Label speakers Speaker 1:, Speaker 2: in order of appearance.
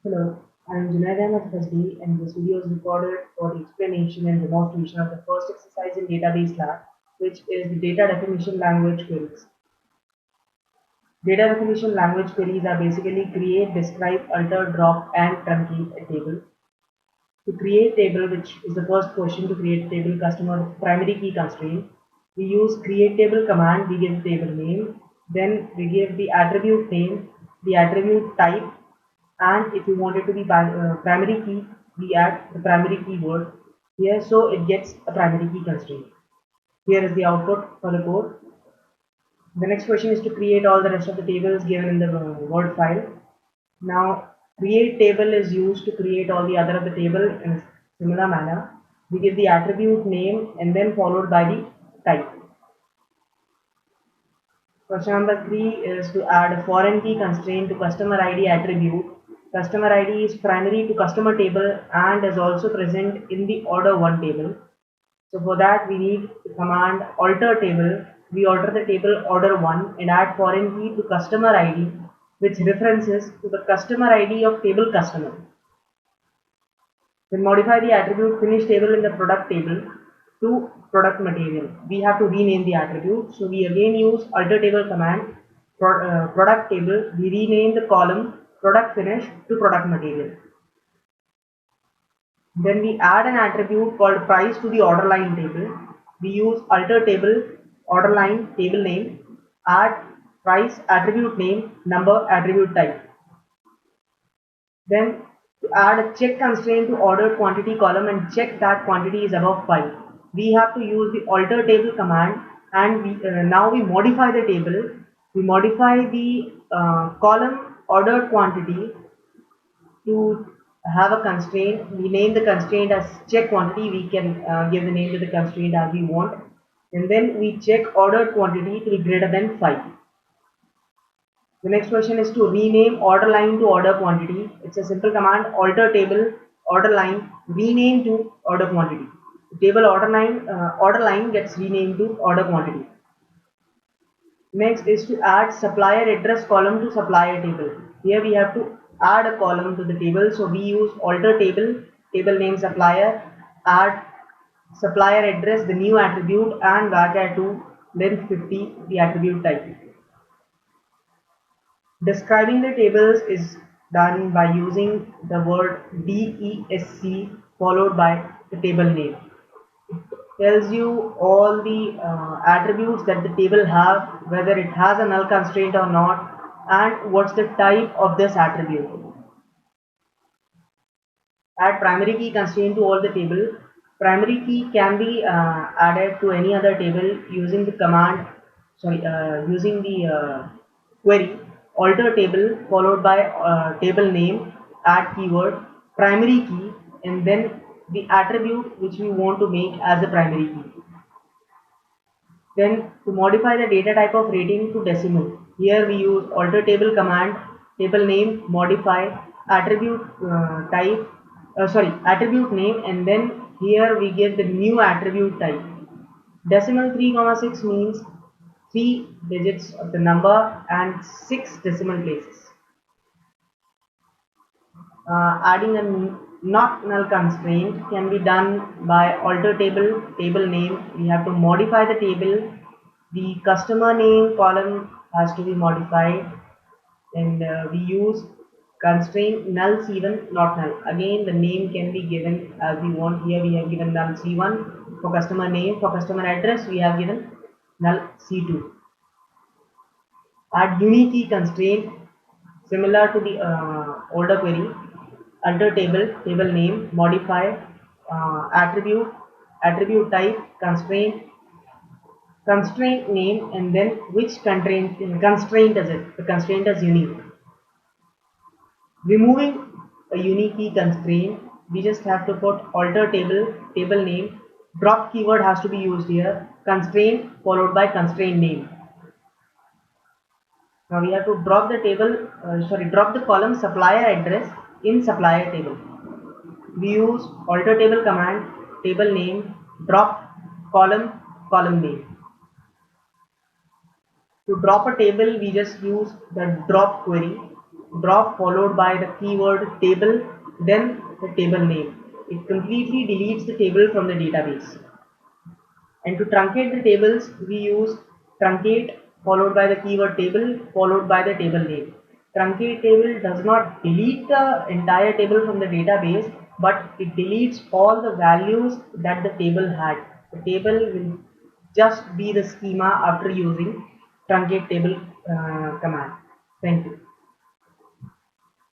Speaker 1: Hello, I am Junaid Ahmed Hasbi, and this video is recorded for the explanation and demonstration of the first exercise in Database Lab, which is the data definition language queries. Data definition language queries are basically create, describe, alter, drop, and truncate a table. To create table, which is the first question to create table customer primary key constraint, we use create table command, we give table name, then we give the attribute name, the attribute type, and if you want it to be primary key, we add the primary keyword here, so it gets a primary key constraint. Here is the output for the code. The next question is to create all the rest of the tables given in the Word file. Now, create table is used to create all the other of the table in a similar manner. We give the attribute name and then followed by the type. Question number 3 is to add a foreign key constraint to customer ID attribute. Customer ID is primary to customer table and is also present in the order 1 table. So for that we need the command alter table. We alter the table order 1 and add foreign key to customer ID, which references to the customer ID of table customer. Then modify the attribute finish table in the product table to product material. We have to rename the attribute. So we again use alter table command product table. We rename the column product finish to product material. Then we add an attribute called price to the order line table. We use alter table order line table name, add price attribute name, number attribute type. Then to add a check constraint to ordered quantity column and check that quantity is above 5. We have to use the alter table command, and now we modify the table. We modify the column ordered quantity to have a constraint. We name the constraint as check quantity. We can give the name to the constraint as we want. And then we check ordered quantity to be greater than 5. The next question is to rename order line to order quantity. It's a simple command alter table order line rename to order quantity. The table order line gets renamed to order quantity. Next is to add supplier address column to supplier table. Here we have to add a column to the table. So we use alter table, table name supplier, add supplier address, the new attribute, and var2 length 50, the attribute type. Describing the tables is done by using the word DESC followed by the table name. It tells you all the attributes that the table have, whether it has a null constraint or not, and what's the type of this attribute. Add primary key constraint to all the table. Primary key can be added to any other table using the command, using the query alter table followed by table name, add keyword, primary key, and then the attribute which we want to make as a primary key. Then to modify the data type of rating to decimal, here we use alter table command, table name, modify, attribute type, attribute name, and then here we give the new attribute type. Decimal 3,6 means 3 digits of the number and 6 decimal places. Adding a not null constraint can be done by alter table, table name. We have to modify the table. The customer name column has to be modified, and we use constraint null C1 not null. Again, the name can be given as we want. Here we have given null C1 for customer name. For customer address, we have given null C2. Add unique key constraint similar to the older query. Alter table, table name, modify, attribute, attribute type, constraint name, and then which constraint is it? The constraint is unique. Removing a unique key constraint, we just have to put alter table, table name, drop keyword has to be used here, constraint followed by constraint name. Now we have to drop the drop the column supplier address in supplier table. We use alter table command, table name, drop column, column name. To drop a table, we just use the drop query. drop followed by the keyword table, then the table name. It completely deletes the table from the database. And to truncate the tables, we use truncate followed by the keyword table followed by the table name. Truncate table does not delete the entire table from the database, but it deletes all the values that the table had. The table will just be the schema after using truncate table command. Thank you.